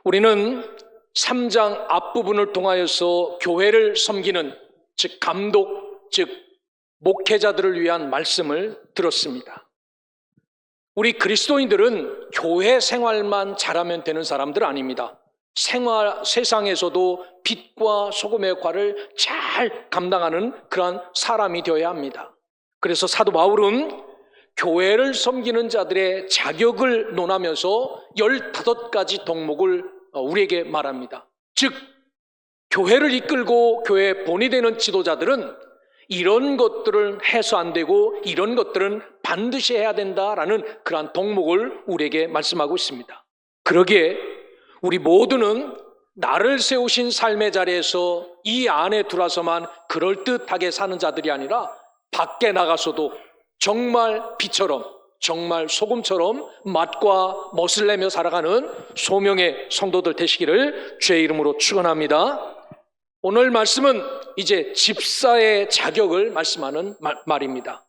우리는 3장 앞부분을 통하여서 교회를 섬기는, 즉 감독, 즉 목회자들을 위한 말씀을 들었습니다. 우리 그리스도인들은 교회 생활만 잘하면 되는 사람들 아닙니다. 세상에서도 빛과 소금의 역할을 잘 감당하는 그러한 사람이 되어야 합니다. 그래서 사도 바울은 교회를 섬기는 자들의 자격을 논하면서 15가지 덕목을 우리에게 말합니다. 즉 교회를 이끌고 교회의 본이 되는 지도자들은 이런 것들은 해서 안 되고 이런 것들은 반드시 해야 된다라는 그러한 덕목을 우리에게 말씀하고 있습니다. 그러기에 우리 모두는 나를 세우신 삶의 자리에서 이 안에 들어와서만 그럴듯하게 사는 자들이 아니라 밖에 나가서도 정말 빛처럼, 정말 소금처럼 맛과 멋을 내며 살아가는 소명의 성도들 되시기를 주의 이름으로 축원합니다. 오늘 말씀은 이제 집사의 자격을 말씀하는 말입니다.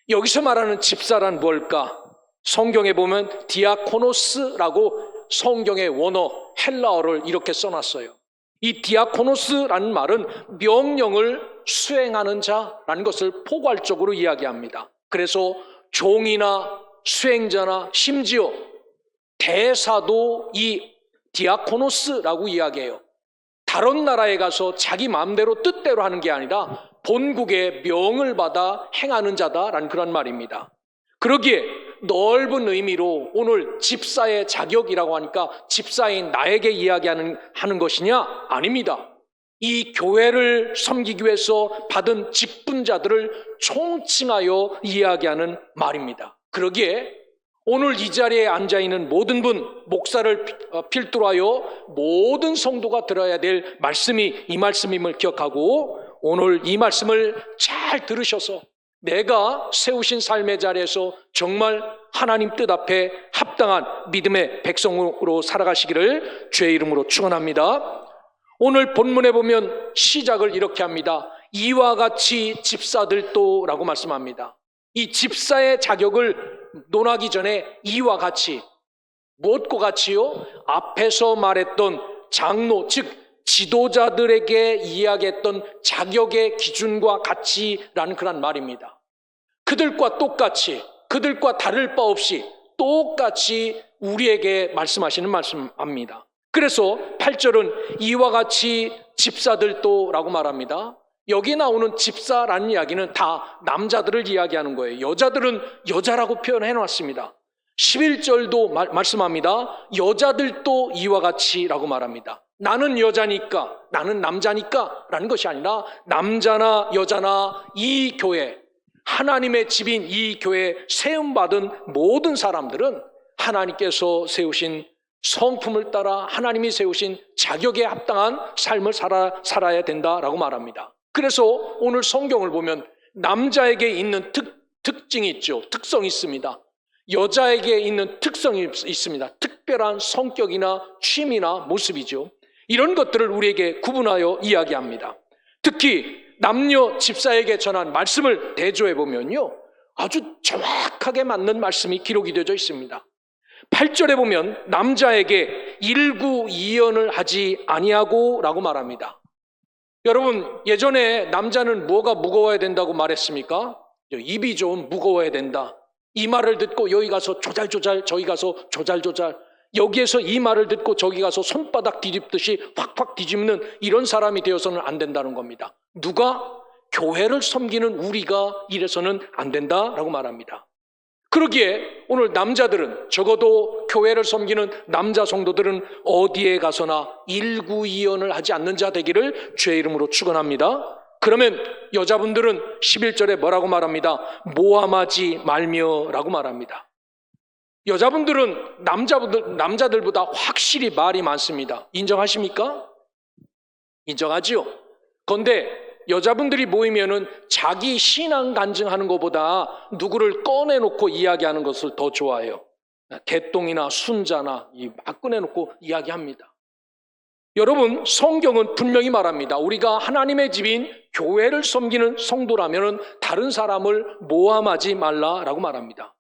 여기서 말하는 집사란 뭘까? 성경에 보면 디아코노스라고 성경의 원어 헬라어를 이렇게 써놨어요. 이 디아코노스라는 말은 명령을 수행하는 자라는 것을 포괄적으로 이야기합니다. 그래서 종이나 수행자나 심지어 대사도 이 디아코노스라고 이야기해요. 다른 나라에 가서 자기 마음대로 뜻대로 하는 게 아니라 본국의 명을 받아 행하는 자다라는 그런 말입니다. 그러기에 넓은 의미로 오늘 집사의 자격이라고 하니까 집사인 나에게 이야기하는 것이냐? 아닙니다. 이 교회를 섬기기 위해서 받은 직분자들을 총칭하여 이야기하는 말입니다. 그러기에 오늘 이 자리에 앉아있는 모든 분, 목사를 필두로 하여 모든 성도가 들어야 될 말씀이 이 말씀임을 기억하고 오늘 이 말씀을 잘 들으셔서 내가 세우신 삶의 자리에서 정말 하나님 뜻 앞에 합당한 믿음의 백성으로 살아가시기를 주의 이름으로 축원합니다. 오늘 본문에 보면 시작을 이렇게 합니다. 이와 같이 집사들도라고 말씀합니다. 이 집사의 자격을 논하기 전에 이와 같이, 무엇과 같이요? 앞에서 말했던 장로, 즉 지도자들에게 이야기했던 자격의 기준과 같이라는 그런 말입니다. 그들과 똑같이, 그들과 다를 바 없이 똑같이 우리에게 말씀하시는 말씀입니다. 그래서 8절은 이와 같이 집사들도라고 말합니다. 여기 나오는 집사라는 이야기는 다 남자들을 이야기하는 거예요. 여자들은 여자라고 표현해 놨습니다. 11절도 말씀합니다. 여자들도 이와 같이라고 말합니다. 나는 여자니까, 나는 남자니까 라는 것이 아니라 남자나 여자나 이 교회, 하나님의 집인 이 교회에 세움받은 모든 사람들은 하나님께서 세우신 성품을 따라 하나님이 세우신 자격에 합당한 삶을 살아야 된다라고 말합니다. 그래서 오늘 성경을 보면 남자에게 있는 특징이 있죠. 특성이 있습니다. 여자에게 있는 특성이 있습니다. 특별한 성격이나 취미나 모습이죠. 이런 것들을 우리에게 구분하여 이야기합니다. 특히 남녀 집사에게 전한 말씀을 대조해 보면요, 아주 정확하게 맞는 말씀이 기록이 되어져 있습니다. 8절에 보면 남자에게 일구이연을 하지 아니하고 라고 말합니다. 여러분, 예전에 남자는 뭐가 무거워야 된다고 말했습니까? 입이 좀 무거워야 된다. 이 말을 듣고 여기 가서 조잘조잘, 저기 가서 조잘조잘, 여기에서 이 말을 듣고 저기 가서 손바닥 뒤집듯이 확확 뒤집는 이런 사람이 되어서는 안 된다는 겁니다. 누가? 교회를 섬기는 우리가 이래서는 안 된다라고 말합니다. 그러기에 오늘 남자들은, 적어도 교회를 섬기는 남자 성도들은 어디에 가서나 일구이연을 하지 않는 자 되기를 주의 이름으로 축원합니다. 그러면 여자분들은 11절에 뭐라고 말합니다? 모함하지 말며라고 말합니다. 여자분들은 남자들보다 확실히 말이 많습니다. 인정하십니까? 인정하지요? 그런데 여자분들이 모이면은 자기 신앙 간증하는 것보다 누구를 꺼내놓고 이야기하는 것을 더 좋아해요. 개똥이나 순자나 막 꺼내놓고 이야기합니다. 여러분, 성경은 분명히 말합니다. 우리가 하나님의 집인 교회를 섬기는 성도라면 다른 사람을 모함하지 말라라고 말합니다.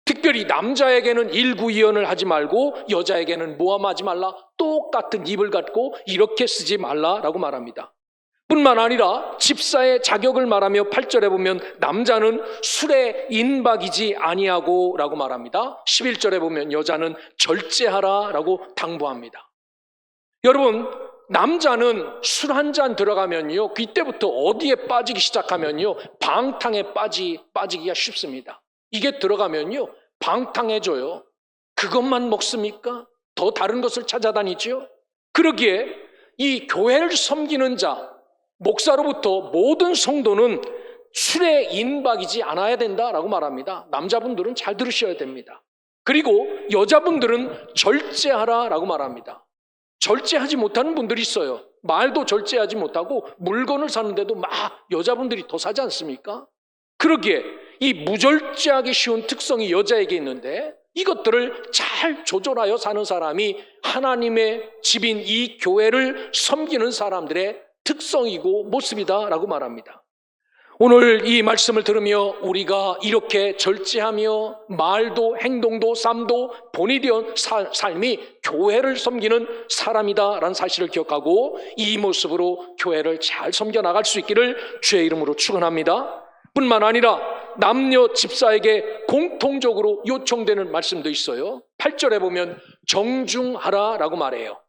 특별히 남자에게는 일구이연을 하지 말고 여자에게는 모함하지 말라. 똑같은 입을 갖고 이렇게 쓰지 말라라고 말합니다. 뿐만 아니라 집사의 자격을 말하며 8절에 보면 남자는 술에 인박이지 아니하고 라고 말합니다. 11절에 보면 여자는 절제하라 라고 당부합니다. 여러분, 남자는 술 한 잔 들어가면요, 그때부터 어디에 빠지기 시작하면요, 방탕에 빠지기가 쉽습니다. 이게 들어가면요, 방탕해져요. 그것만 먹습니까? 더 다른 것을 찾아다니죠. 그러기에 이 교회를 섬기는 자, 목사로부터 모든 성도는 술에 인박이지 않아야 된다라고 말합니다. 남자분들은 잘 들으셔야 됩니다. 그리고 여자분들은 절제하라라고 말합니다. 절제하지 못하는 분들이 있어요. 말도 절제하지 못하고 물건을 사는데도 막 여자분들이 더 사지 않습니까? 그러기에 이 무절제하기 쉬운 특성이 여자에게 있는데 이것들을 잘 조절하여 사는 사람이 하나님의 집인 이 교회를 섬기는 사람들의 특성이고 모습이다라고 말합니다. 오늘 이 말씀을 들으며 우리가 이렇게 절제하며 말도 행동도 삶도 본이 되어 삶이 교회를 섬기는 사람이다라는 사실을 기억하고 이 모습으로 교회를 잘 섬겨나갈 수 있기를 주의 이름으로 축원합니다. 뿐만 아니라 남녀 집사에게 공통적으로 요청되는 말씀도 있어요. 8절에 보면 정중하라라고 말해요.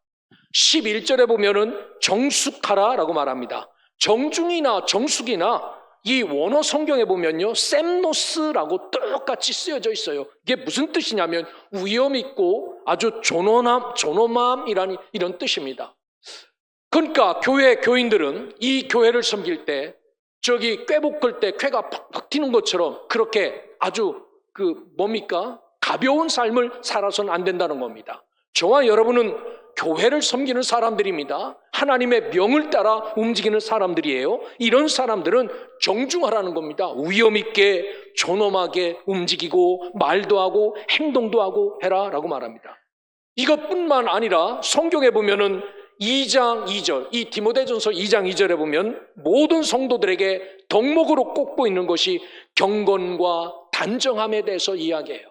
11절에 보면은 정숙하라라고 말합니다. 정중이나 정숙이나 이 원어 성경에 보면요, 셈노스라고 똑같이 쓰여져 있어요. 이게 무슨 뜻이냐면 위험 있고 아주 존엄함이라는 이런 뜻입니다. 그러니까 교회 교인들은 이 교회를 섬길 때 저기 꾀 볶을 때 꾀가 팍팍 튀는 것처럼 그렇게 아주 가벼운 삶을 살아서는 안 된다는 겁니다. 저와 여러분은 교회를 섬기는 사람들입니다. 하나님의 명을 따라 움직이는 사람들이에요. 이런 사람들은 정중하라는 겁니다. 위험 있게 존엄하게 움직이고 말도 하고 행동도 하고 해라라고 말합니다. 이것뿐만 아니라 성경에 보면은 2장 2절, 이 디모데전서 2장 2절에 보면 모든 성도들에게 덕목으로 꼽고 있는 것이 경건과 단정함에 대해서 이야기해요.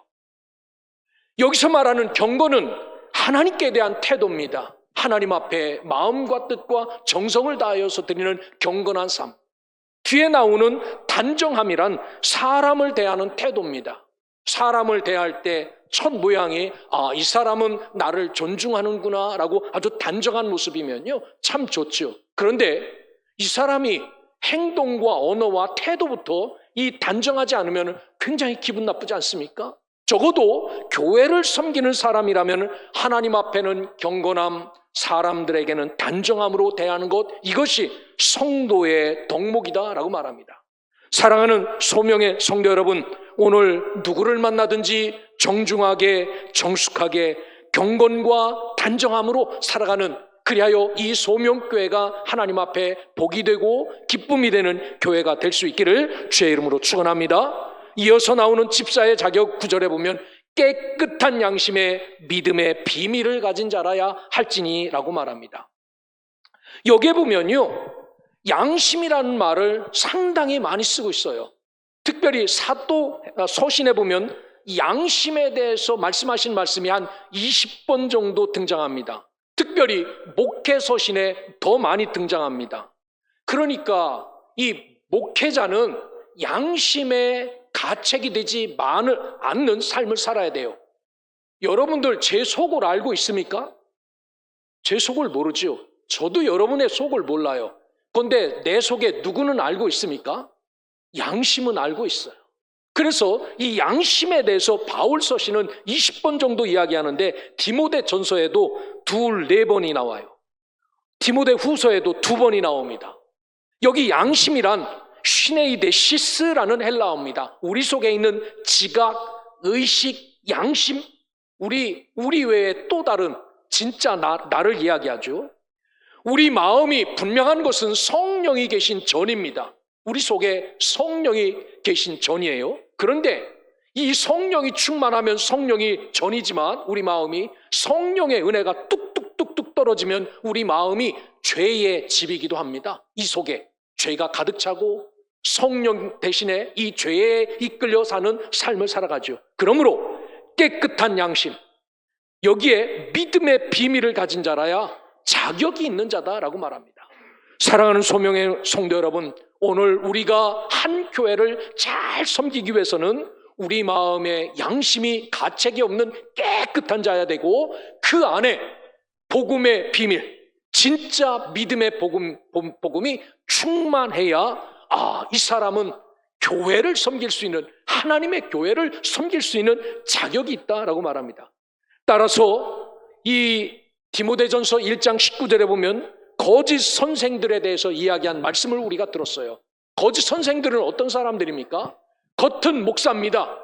여기서 말하는 경건은 하나님께 대한 태도입니다. 하나님 앞에 마음과 뜻과 정성을 다하여서 드리는 경건한 삶. 뒤에 나오는 단정함이란 사람을 대하는 태도입니다. 사람을 대할 때 첫 모양이 이 사람은 나를 존중하는구나 라고 아주 단정한 모습이면요, 참 좋죠. 그런데 이 사람이 행동과 언어와 태도부터 이 단정하지 않으면 굉장히 기분 나쁘지 않습니까? 적어도 교회를 섬기는 사람이라면 하나님 앞에는 경건함, 사람들에게는 단정함으로 대하는 것, 이것이 성도의 덕목이다라고 말합니다. 사랑하는 소명의 성도 여러분, 오늘 누구를 만나든지 정중하게, 정숙하게, 경건과 단정함으로 살아가는, 그리하여 이 소명교회가 하나님 앞에 복이 되고 기쁨이 되는 교회가 될 수 있기를 주의 이름으로 축원합니다. 이어서 나오는 집사의 자격 9절에 보면 깨끗한 양심의 믿음의 비밀을 가진 자라야 할지니라고 말합니다. 여기에 보면요, 양심이라는 말을 상당히 많이 쓰고 있어요. 특별히 사도 서신에 보면 양심에 대해서 말씀하신 말씀이 한 20번 정도 등장합니다. 특별히 목회 서신에 더 많이 등장합니다. 그러니까 이 목회자는 양심에 가책이 되지 않는 삶을 살아야 돼요. 여러분들 제 속을 알고 있습니까? 제 속을 모르죠. 저도 여러분의 속을 몰라요. 그런데 내 속에 누구는 알고 있습니까? 양심은 알고 있어요. 그래서 이 양심에 대해서 바울 서신은 20번 정도 이야기하는데 디모데 전서에도 4번이 나와요. 디모데 후서에도 2번이 나옵니다. 여기 양심이란 시네이데시스라는 헬라어입니다. 우리 속에 있는 지각, 의식, 양심, 우리 외에 또 다른 진짜 나를 이야기하죠. 우리 마음이 분명한 것은 성령이 계신 전입니다. 우리 속에 성령이 계신 전이에요. 그런데 이 성령이 충만하면 성령이 전이지만 우리 마음이 성령의 은혜가 뚝뚝뚝뚝 떨어지면 우리 마음이 죄의 집이기도 합니다. 이 속에 죄가 가득 차고 성령 대신에 이 죄에 이끌려 사는 삶을 살아가죠. 그러므로 깨끗한 양심, 여기에 믿음의 비밀을 가진 자라야 자격이 있는 자다라고 말합니다. 사랑하는 소명의 성도 여러분, 오늘 우리가 한 교회를 잘 섬기기 위해서는 우리 마음에 양심이 가책이 없는 깨끗한 자야 되고, 그 안에 복음의 비밀, 진짜 믿음의 복음이 충만해야 이 사람은 교회를 섬길 수 있는, 하나님의 교회를 섬길 수 있는 자격이 있다라고 말합니다. 따라서 이 디모데전서 1장 19절에 보면 거짓 선생들에 대해서 이야기한 말씀을 우리가 들었어요. 거짓 선생들은 어떤 사람들입니까? 겉은 목사입니다.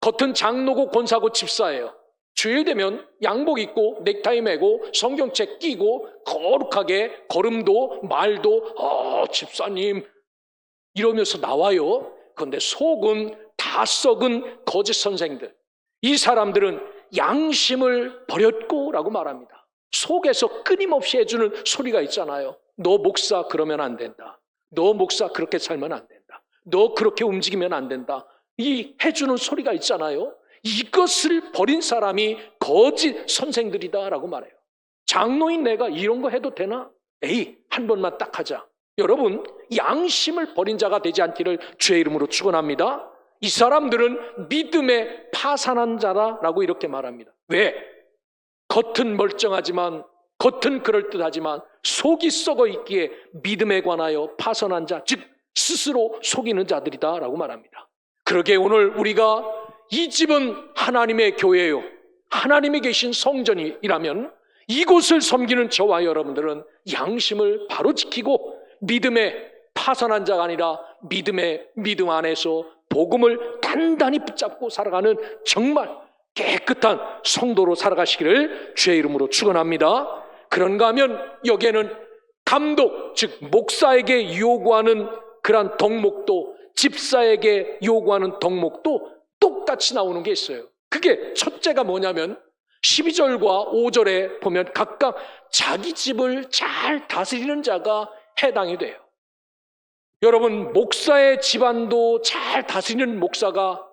겉은 장로고 권사고 집사예요. 주일 되면 양복 입고 넥타이 매고 성경책 끼고 거룩하게 걸음도 말도 집사님 이러면서 나와요. 그런데 속은 다 썩은 거짓 선생들, 이 사람들은 양심을 버렸고 라고 말합니다. 속에서 끊임없이 해주는 소리가 있잖아요. 너 목사 그러면 안 된다. 너 목사 그렇게 살면 안 된다. 너 그렇게 움직이면 안 된다. 이 해주는 소리가 있잖아요. 이것을 버린 사람이 거짓 선생들이다라고 말해요. 장로인 내가 이런 거 해도 되나? 에이, 한 번만 딱 하자. 여러분, 양심을 버린 자가 되지 않기를 주의 이름으로 축원합니다. 이 사람들은 믿음에 파산한 자라라고 이렇게 말합니다. 왜? 겉은 멀쩡하지만, 겉은 그럴듯하지만 속이 썩어 있기에 믿음에 관하여 파선한 자, 즉 스스로 속이는 자들이다라고 말합니다. 그러게 오늘 우리가 이 집은 하나님의 교회요, 하나님이 계신 성전이라면 이곳을 섬기는 저와 여러분들은 양심을 바로 지키고 믿음에 파선한 자가 아니라 믿음 안에서 복음을 단단히 붙잡고 살아가는 정말 깨끗한 성도로 살아가시기를 주의 이름으로 축원합니다. 그런가 하면 여기에는 감독, 즉 목사에게 요구하는 그러한 덕목도, 집사에게 요구하는 덕목도 똑같이 나오는 게 있어요. 그게 첫째가 뭐냐면 12절과 5절에 보면 각각 자기 집을 잘 다스리는 자가 해당이 돼요. 여러분, 목사의 집안도 잘 다스리는 목사가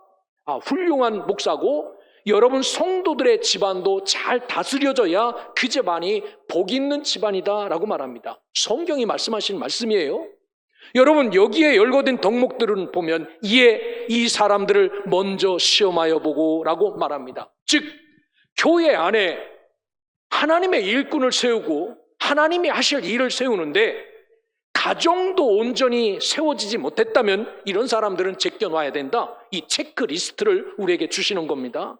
훌륭한 목사고, 여러분 성도들의 집안도 잘 다스려져야 그 집안이 복 있는 집안이다라고 말합니다. 성경이 말씀하신 말씀이에요. 여러분, 여기에 열거된 덕목들은 보면 이에 이 사람들을 먼저 시험하여 보고 라고 말합니다. 즉 교회 안에 하나님의 일꾼을 세우고 하나님이 하실 일을 세우는데 가정도 온전히 세워지지 못했다면 이런 사람들은 제껴놔야 된다. 이 체크리스트를 우리에게 주시는 겁니다.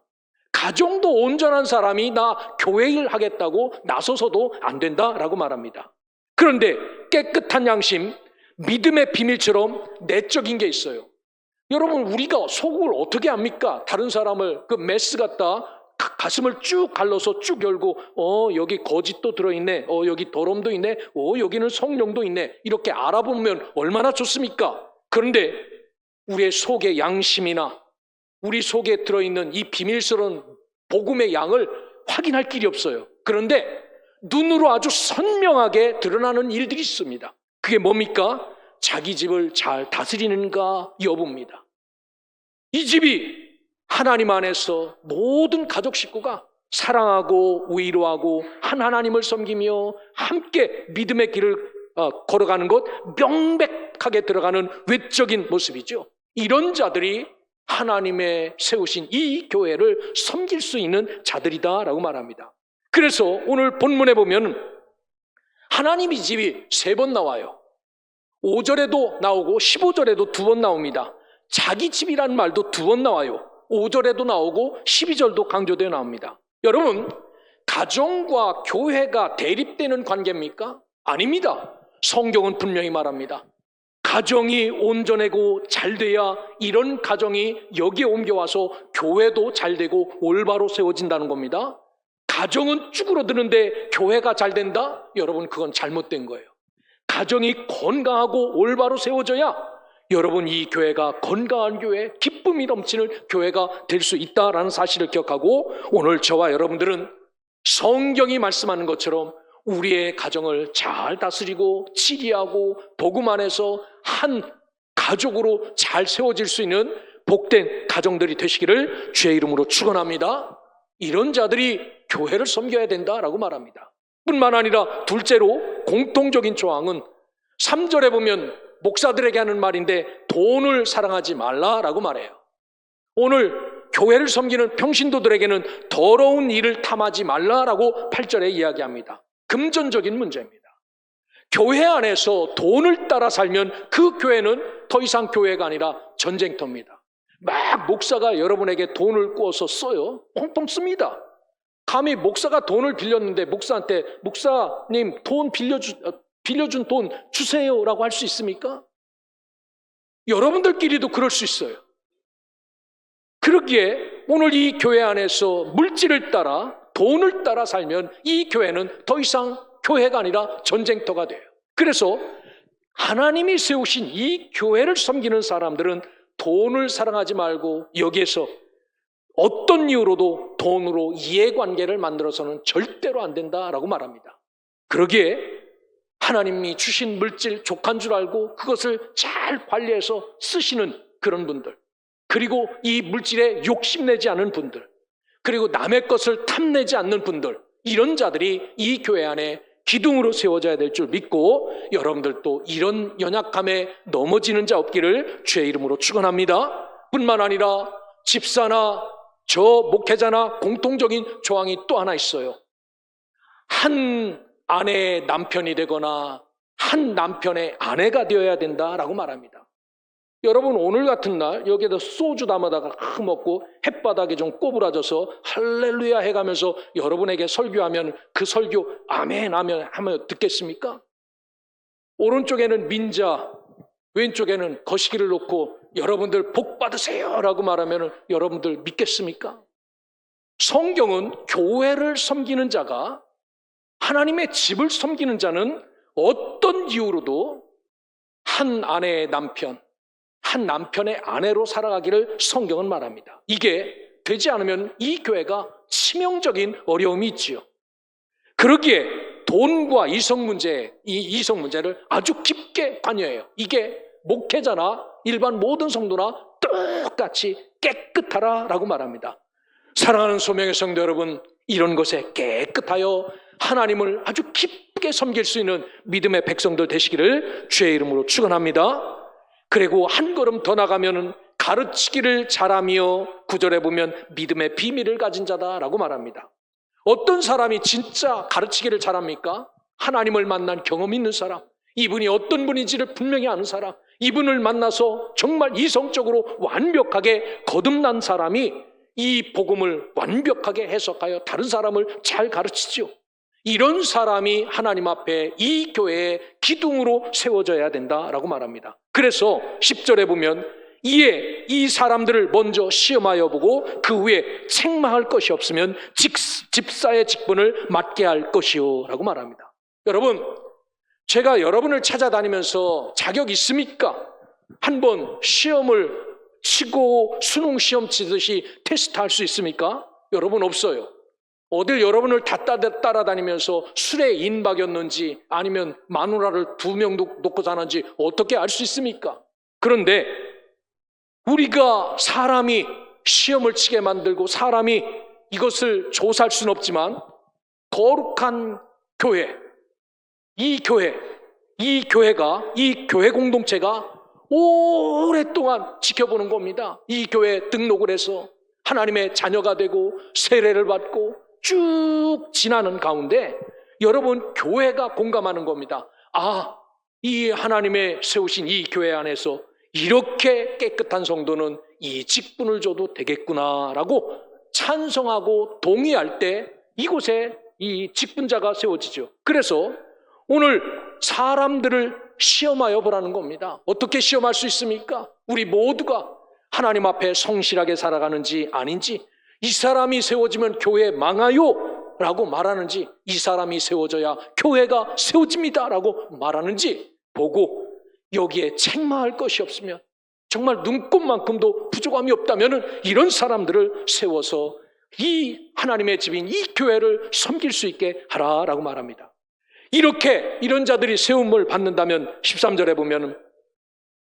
가정도 온전한 사람이 나 교회 일 하겠다고 나서서도 안 된다라고 말합니다. 그런데 깨끗한 양심, 믿음의 비밀처럼 내적인 게 있어요. 여러분, 우리가 속을 어떻게 합니까? 다른 사람을 그 메스 갖다 가슴을 쭉 갈라서 쭉 열고 여기 거짓도 들어있네, 여기 더러움도 있네, 여기는 성령도 있네, 이렇게 알아보면 얼마나 좋습니까? 그런데 우리의 속의 양심이나 우리 속에 들어있는 이 비밀스러운 복음의 양을 확인할 길이 없어요. 그런데 눈으로 아주 선명하게 드러나는 일들이 있습니다. 그게 뭡니까? 자기 집을 잘 다스리는가 여부입니다. 이 집이 하나님 안에서 모든 가족 식구가 사랑하고 위로하고 한 하나님을 섬기며 함께 믿음의 길을 걸어가는 것, 명백하게 들어가는 외적인 모습이죠. 이런 자들이 하나님의 세우신 이 교회를 섬길 수 있는 자들이다라고 말합니다. 그래서 오늘 본문에 보면 하나님의 집이 3번 나와요. 5절에도 나오고 15절에도 2번 나옵니다. 자기 집이라는 말도 2번 나와요. 5절에도 나오고 12절도 강조되어 나옵니다. 여러분, 가정과 교회가 대립되는 관계입니까? 아닙니다. 성경은 분명히 말합니다. 가정이 온전하고 잘 돼야 이런 가정이 여기에 옮겨와서 교회도 잘 되고 올바로 세워진다는 겁니다. 가정은 쭈그러드는데 교회가 잘 된다? 여러분, 그건 잘못된 거예요. 가정이 건강하고 올바로 세워져야 여러분 이 교회가 건강한 교회, 기쁨이 넘치는 교회가 될 수 있다라는 사실을 기억하고, 오늘 저와 여러분들은 성경이 말씀하는 것처럼 우리의 가정을 잘 다스리고 치리하고 복음 안에서 한 가족으로 잘 세워질 수 있는 복된 가정들이 되시기를 주의 이름으로 축원합니다. 이런 자들이 교회를 섬겨야 된다라고 말합니다. 뿐만 아니라 둘째로 공통적인 조항은 3절에 보면 목사들에게 하는 말인데 돈을 사랑하지 말라라고 말해요. 오늘 교회를 섬기는 평신도들에게는 더러운 일을 탐하지 말라라고 8절에 이야기합니다. 금전적인 문제입니다. 교회 안에서 돈을 따라 살면 그 교회는 더 이상 교회가 아니라 전쟁터입니다. 막 목사가 여러분에게 돈을 꾸어서 써요. 펑펑 씁니다. 감히 목사가 돈을 빌렸는데 목사한테 목사님 돈 빌려준 돈 주세요라고 할 수 있습니까? 여러분들끼리도 그럴 수 있어요. 그러기에 오늘 이 교회 안에서 물질을 따라 돈을 따라 살면 이 교회는 더 이상 교회가 아니라 전쟁터가 돼요. 그래서 하나님이 세우신 이 교회를 섬기는 사람들은 돈을 사랑하지 말고 여기에서 어떤 이유로도 돈으로 이해관계를 만들어서는 절대로 안 된다라고 말합니다. 그러기에 하나님이 주신 물질 족한 줄 알고 그것을 잘 관리해서 쓰시는 그런 분들, 그리고 이 물질에 욕심내지 않은 분들, 그리고 남의 것을 탐내지 않는 분들, 이런 자들이 이 교회 안에 기둥으로 세워져야 될 줄 믿고 여러분들도 이런 연약함에 넘어지는 자 없기를 주의 이름으로 축원합니다. 뿐만 아니라 집사나 저 목회자나 공통적인 조항이 또 하나 있어요. 한 아내의 남편이 되거나 한 남편의 아내가 되어야 된다라고 말합니다. 여러분 오늘 같은 날 여기에다 소주 담아다가 먹고 햇바닥에 좀 꼬부라져서 할렐루야 해가면서 여러분에게 설교하면 그 설교 아멘 하면 듣겠습니까? 오른쪽에는 민자, 왼쪽에는 거시기를 놓고 여러분들 복 받으세요 라고 말하면 여러분들 믿겠습니까? 성경은 교회를 섬기는 자가, 하나님의 집을 섬기는 자는 어떤 이유로도 한 아내의 남편, 한 남편의 아내로 살아가기를 성경은 말합니다. 이게 되지 않으면 이 교회가 치명적인 어려움이 있지요. 그러기에 돈과 이성 문제를 아주 깊게 관여해요. 이게 목회자나 일반 모든 성도나 똑같이 깨끗하라라고 말합니다. 사랑하는 소명의 성도 여러분, 이런 것에 깨끗하여 하나님을 아주 깊게 섬길 수 있는 믿음의 백성들 되시기를 주의 이름으로 축원합니다. 그리고 한 걸음 더 나가면 가르치기를 잘하며 9절에 보면 믿음의 비밀을 가진 자다라고 말합니다. 어떤 사람이 진짜 가르치기를 잘합니까? 하나님을 만난 경험이 있는 사람, 이분이 어떤 분인지를 분명히 아는 사람, 이분을 만나서 정말 이성적으로 완벽하게 거듭난 사람이 이 복음을 완벽하게 해석하여 다른 사람을 잘 가르치죠. 이런 사람이 하나님 앞에 이 교회의 기둥으로 세워져야 된다라고 말합니다. 그래서 10절에 보면 이에 이 사람들을 먼저 시험하여 보고 그 후에 책망할 것이 없으면 집사의 직분을 맡게 할 것이요 라고 말합니다. 여러분, 제가 여러분을 찾아다니면서 자격 있습니까? 한번 시험을 치고 수능 시험 치듯이 테스트할 수 있습니까? 여러분 없어요. 어딜 여러분을 다 따라다니면서 술에 인박였는지 아니면 마누라를 2명 놓고 사는지 어떻게 알 수 있습니까? 그런데 우리가 사람이 시험을 치게 만들고 사람이 이것을 조사할 수는 없지만 거룩한 교회, 이 교회 공동체가 오랫동안 지켜보는 겁니다. 이 교회에 등록을 해서 하나님의 자녀가 되고 세례를 받고 쭉 지나는 가운데 여러분 교회가 공감하는 겁니다. 아, 이 하나님의 세우신 이 교회 안에서 이렇게 깨끗한 성도는 이 직분을 줘도 되겠구나라고 찬성하고 동의할 때 이곳에 이 직분자가 세워지죠. 그래서 오늘 사람들을 시험하여 보라는 겁니다. 어떻게 시험할 수 있습니까? 우리 모두가 하나님 앞에 성실하게 살아가는지 아닌지, 이 사람이 세워지면 교회 망하요 라고 말하는지, 이 사람이 세워져야 교회가 세워집니다 라고 말하는지 보고 여기에 책망할 것이 없으면, 정말 눈꼽만큼도 부족함이 없다면 이런 사람들을 세워서 이 하나님의 집인 이 교회를 섬길 수 있게 하라라고 말합니다. 이런 자들이 세움을 받는다면 13절에 보면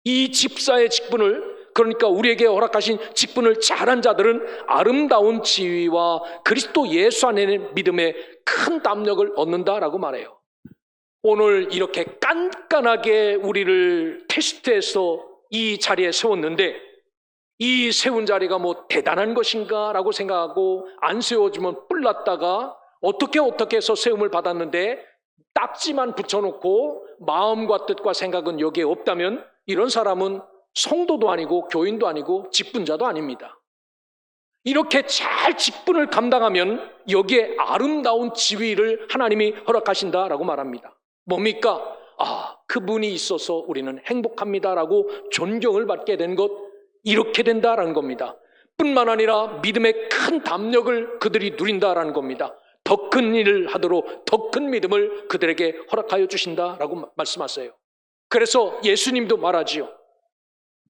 이 집사의 직분을, 그러니까 우리에게 허락하신 직분을 잘한 자들은 아름다운 지위와 그리스도 예수 안에는 믿음의 큰 담력을 얻는다라고 말해요. 오늘 이렇게 깐깐하게 우리를 테스트해서 이 자리에 세웠는데, 이 세운 자리가 뭐 대단한 것인가 라고 생각하고 안 세워주면 뿔났다가 어떻게 해서 세움을 받았는데 딱지만 붙여놓고 마음과 뜻과 생각은 여기에 없다면, 이런 사람은 성도도 아니고 교인도 아니고 직분자도 아닙니다. 이렇게 잘 직분을 감당하면 여기에 아름다운 지위를 하나님이 허락하신다라고 말합니다. 뭡니까? 그분이 있어서 우리는 행복합니다라고 존경을 받게 된 것, 이렇게 된다라는 겁니다. 뿐만 아니라 믿음의 큰 담력을 그들이 누린다라는 겁니다. 더 큰 일을 하도록 더 큰 믿음을 그들에게 허락하여 주신다라고 말씀하세요. 그래서 예수님도 말하지요.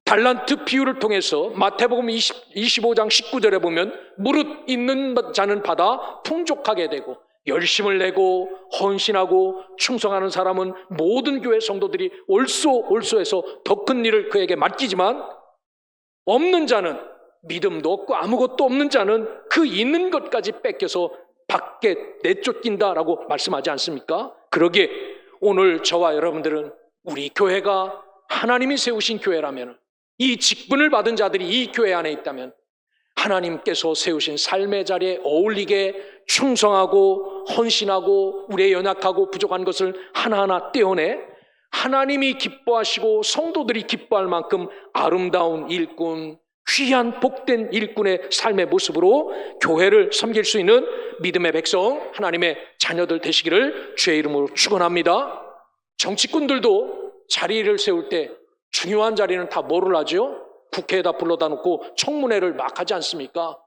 달란트 비유를 통해서 마태복음 25장 19절에 보면 무릇 있는 자는 받아 풍족하게 되고 열심을 내고 헌신하고 충성하는 사람은 모든 교회 성도들이 올소해서 더 큰 일을 그에게 맡기지만, 없는 자는, 믿음도 없고 아무것도 없는 자는 그 있는 것까지 뺏겨서 밖에 내쫓긴다라고 말씀하지 않습니까? 그러기에 오늘 저와 여러분들은 우리 교회가 하나님이 세우신 교회라면, 이 직분을 받은 자들이 이 교회 안에 있다면 하나님께서 세우신 삶의 자리에 어울리게 충성하고 헌신하고 우리의 연약하고 부족한 것을 하나하나 떼어내 하나님이 기뻐하시고 성도들이 기뻐할 만큼 아름다운 일꾼, 귀한 복된 일꾼의 삶의 모습으로 교회를 섬길 수 있는 믿음의 백성, 하나님의 자녀들 되시기를 주의 이름으로 축원합니다. 정치꾼들도 자리를 세울 때 중요한 자리는 다 뭐를 하죠? 국회에다 불러다 놓고 청문회를 막 하지 않습니까?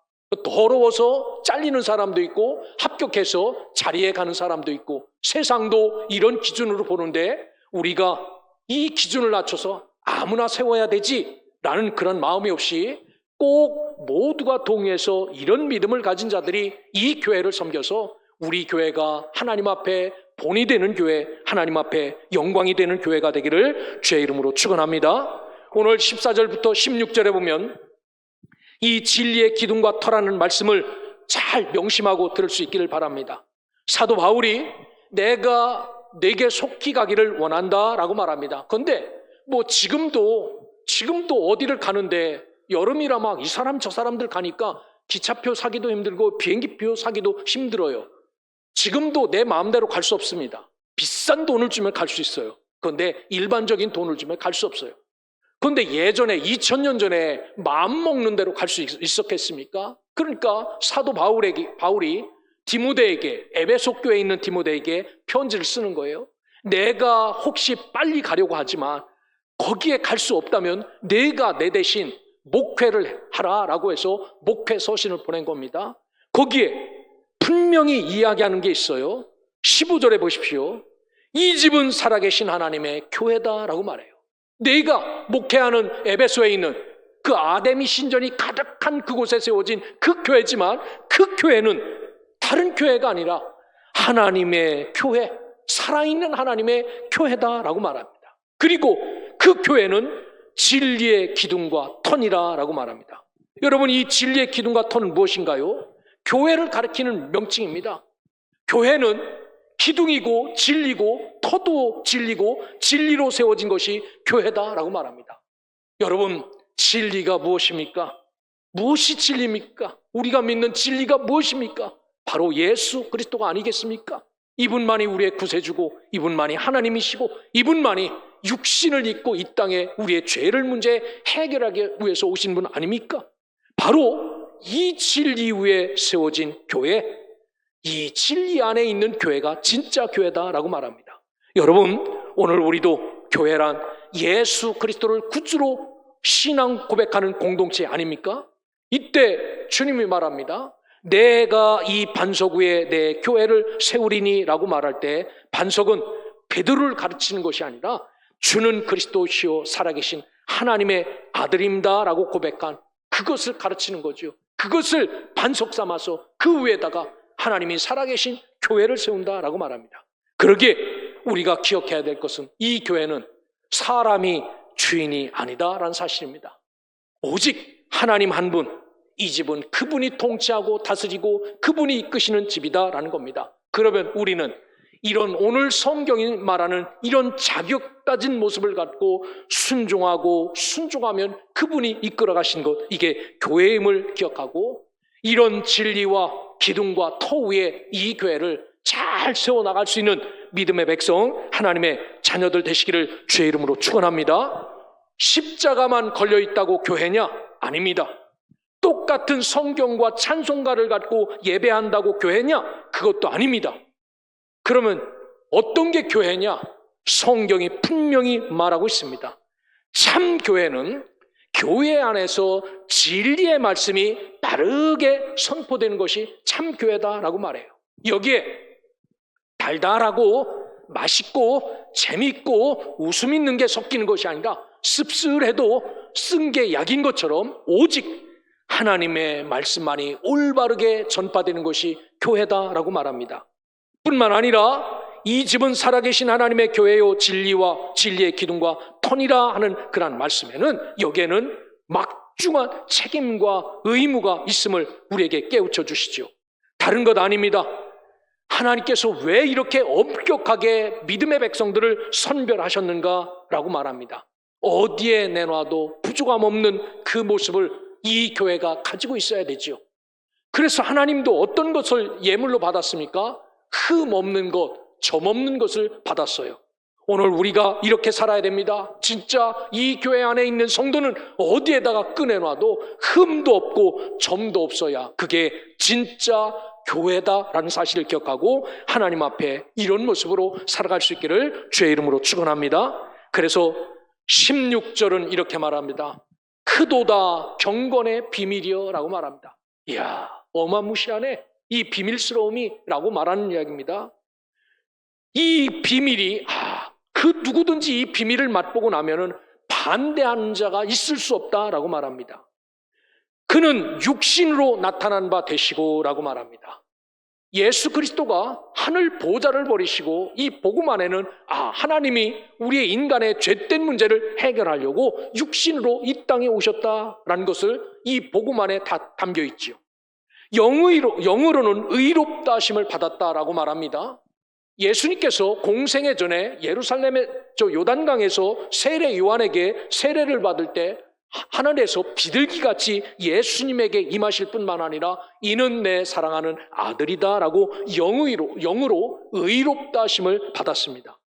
더러워서 잘리는 사람도 있고 합격해서 자리에 가는 사람도 있고, 세상도 이런 기준으로 보는데 우리가 이 기준을 낮춰서 아무나 세워야 되지라는 그런 마음이 없이 꼭 모두가 동의해서 이런 믿음을 가진 자들이 이 교회를 섬겨서 우리 교회가 하나님 앞에 본이 되는 교회, 하나님 앞에 영광이 되는 교회가 되기를 주의 이름으로 축원합니다. 오늘 14절부터 16절에 보면 이 진리의 기둥과 터라는 말씀을 잘 명심하고 들을 수 있기를 바랍니다. 사도 바울이 내가 내게 속히 가기를 원한다라고 말합니다. 그런데 뭐 지금도 어디를 가는데 여름이라 막 이 사람 저 사람들 가니까 기차표 사기도 힘들고 비행기표 사기도 힘들어요. 지금도 내 마음대로 갈 수 없습니다. 비싼 돈을 주면 갈 수 있어요. 그런데 일반적인 돈을 주면 갈 수 없어요. 그런데 예전에 2000년 전에 마음 먹는 대로 갈 수 있었겠습니까? 그러니까 사도 바울이 디모데에게, 에베소 교회에 있는 디모데에게 편지를 쓰는 거예요. 내가 혹시 빨리 가려고 하지만 거기에 갈 수 없다면 내가 내 대신 목회를 하라라고 해서 목회 서신을 보낸 겁니다. 거기에 분명히 이야기하는 게 있어요. 15절에 보십시오. 이 집은 살아계신 하나님의 교회다라고 말해요. 내가 목회하는 에베소에 있는 그 아데미 신전이 가득한 그곳에 세워진 그 교회지만, 그 교회는 다른 교회가 아니라 하나님의 교회, 살아있는 하나님의 교회다라고 말합니다. 그리고 그 교회는 진리의 기둥과 터니라라고 말합니다. 여러분, 이 진리의 기둥과 터는 무엇인가요? 교회를 가리키는 명칭입니다. 교회는 기둥이고 진리고 터도 진리고 진리로 세워진 것이 교회다라고 말합니다. 여러분, 진리가 무엇입니까? 무엇이 진리입니까? 우리가 믿는 진리가 무엇입니까? 바로 예수 그리스도가 아니겠습니까? 이분만이 우리의 구세주고, 이분만이 하나님이시고, 이분만이 육신을 입고 이 땅에 우리의 죄를 문제 해결하기 위해서 오신 분 아닙니까? 바로 이 진리 위에 세워진 교회, 이 진리 안에 있는 교회가 진짜 교회다라고 말합니다. 여러분, 오늘 우리도 교회란 예수 그리스도를 구주로 신앙 고백하는 공동체 아닙니까? 이때 주님이 말합니다. 내가 이 반석 위에 내 교회를 세우리니 라고 말할 때, 반석은 베드로를 가르치는 것이 아니라 주는 그리스도시요 살아계신 하나님의 아들입니다 라고 고백한 그것을 가르치는 거죠. 그것을 반석 삼아서 그 위에다가 하나님이 살아계신 교회를 세운다라고 말합니다. 그러기에 우리가 기억해야 될 것은, 이 교회는 사람이 주인이 아니다라는 사실입니다. 오직 하나님 한 분, 이 집은 그분이 통치하고 다스리고 그분이 이끄시는 집이다라는 겁니다. 그러면 우리는 이런 오늘 성경이 말하는 이런 자격 가진 모습을 갖고 순종하면 그분이 이끌어 가신 것, 이게 교회임을 기억하고 이런 진리와 기둥과 터 위에 이 교회를 잘 세워나갈 수 있는 믿음의 백성, 하나님의 자녀들 되시기를 주의 이름으로 축원합니다. 십자가만 걸려있다고 교회냐? 아닙니다. 똑같은 성경과 찬송가를 갖고 예배한다고 교회냐? 그것도 아닙니다. 그러면 어떤 게 교회냐? 성경이 분명히 말하고 있습니다. 참 교회는 교회 안에서 진리의 말씀이 바르게 선포되는 것이 참 교회다라고 말해요. 여기에 달달하고 맛있고 재밌고 웃음 있는 게 섞이는 것이 아니라 씁쓸해도 쓴 게 약인 것처럼 오직 하나님의 말씀만이 올바르게 전파되는 것이 교회다라고 말합니다. 뿐만 아니라 이 집은 살아계신 하나님의 교회요 진리와 진리의 기둥과 터니라 하는 그런 말씀에는 여기에는 막중한 책임과 의무가 있음을 우리에게 깨우쳐 주시죠. 다른 것 아닙니다. 하나님께서 왜 이렇게 엄격하게 믿음의 백성들을 선별하셨는가라고 말합니다. 어디에 내놔도 부족함 없는 그 모습을 이 교회가 가지고 있어야 되죠. 그래서 하나님도 어떤 것을 예물로 받았습니까? 흠 없는 것, 점 없는 것을 받았어요. 오늘 우리가 이렇게 살아야 됩니다. 진짜 이 교회 안에 있는 성도는 어디에다가 꺼내놔도 흠도 없고 점도 없어야 그게 진짜 교회다라는 사실을 기억하고 하나님 앞에 이런 모습으로 살아갈 수 있기를 주의 이름으로 축원합니다. 그래서 16절은 이렇게 말합니다. 크도다 경건의 비밀이여 라고 말합니다. 이야, 어마무시하네. 이 비밀스러움이라고 말하는 이야기입니다. 이 비밀이 그 누구든지 이 비밀을 맛보고 나면은 반대하는 자가 있을 수 없다라고 말합니다. 그는 육신으로 나타난 바 되시고 라고 말합니다. 예수 그리스도가 하늘 보좌를 버리시고 이 복음 안에는 하나님이 우리의 인간의 죄된 문제를 해결하려고 육신으로 이 땅에 오셨다라는 것을 이 복음 안에 다 담겨 있지요. 영으로는 의롭다 하심을 받았다라고 말합니다. 예수님께서 공생애 전에 예루살렘의 요단강에서 세례 요한에게 세례를 받을 때 하늘에서 비둘기같이 예수님에게 임하실 뿐만 아니라 이는 내 사랑하는 아들이다 라고 영으로 의롭다 하심을 받았습니다.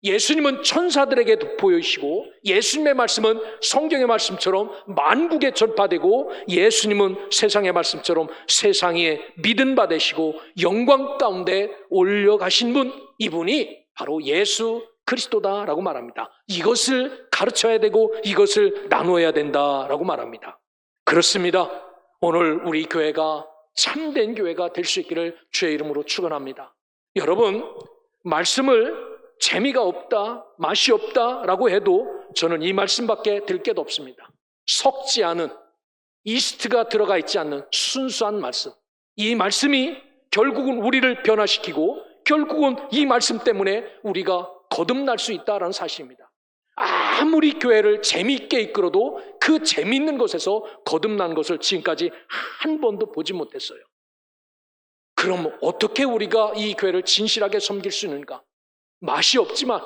예수님은 천사들에게 보이시고 예수님의 말씀은 성경의 말씀처럼 만국에 전파되고 예수님은 세상의 말씀처럼 세상에 믿은 바 되시고 영광 가운데 올려가신 분, 이분이 바로 예수 그리스도다라고 말합니다. 이것을 가르쳐야 되고 이것을 나누어야 된다라고 말합니다. 그렇습니다. 오늘 우리 교회가 참된 교회가 될 수 있기를 주의 이름으로 축원합니다. 여러분, 말씀을 재미가 없다, 맛이 없다라고 해도 저는 이 말씀밖에 들 게도 없습니다. 섞지 않은, 이스트가 들어가 있지 않는 순수한 말씀. 이 말씀이 결국은 우리를 변화시키고 결국은 이 말씀 때문에 우리가 거듭날 수 있다는 사실입니다. 아무리 교회를 재미있게 이끌어도 그 재미있는 것에서 거듭난 것을 지금까지 한 번도 보지 못했어요. 그럼 어떻게 우리가 이 교회를 진실하게 섬길 수 있는가? 맛이 없지만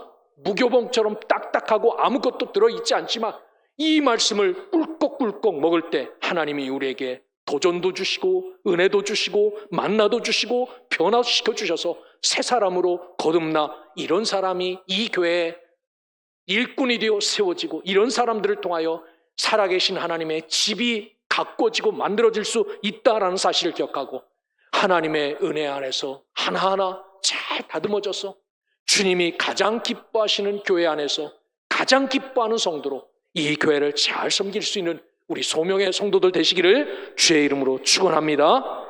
무교봉처럼 딱딱하고 아무것도 들어있지 않지만 이 말씀을 꿀꺽꿀꺽 먹을 때 하나님이 우리에게 도전도 주시고 은혜도 주시고 만나도 주시고 변화시켜 주셔서 새 사람으로 거듭나 이런 사람이 이 교회에 일꾼이 되어 세워지고 이런 사람들을 통하여 살아계신 하나님의 집이 가꿔지고 만들어질 수 있다라는 사실을 기억하고 하나님의 은혜 안에서 하나하나 잘 다듬어져서 주님이 가장 기뻐하시는 교회 안에서 가장 기뻐하는 성도로 이 교회를 잘 섬길 수 있는 우리 소명의 성도들 되시기를 주의 이름으로 축원합니다.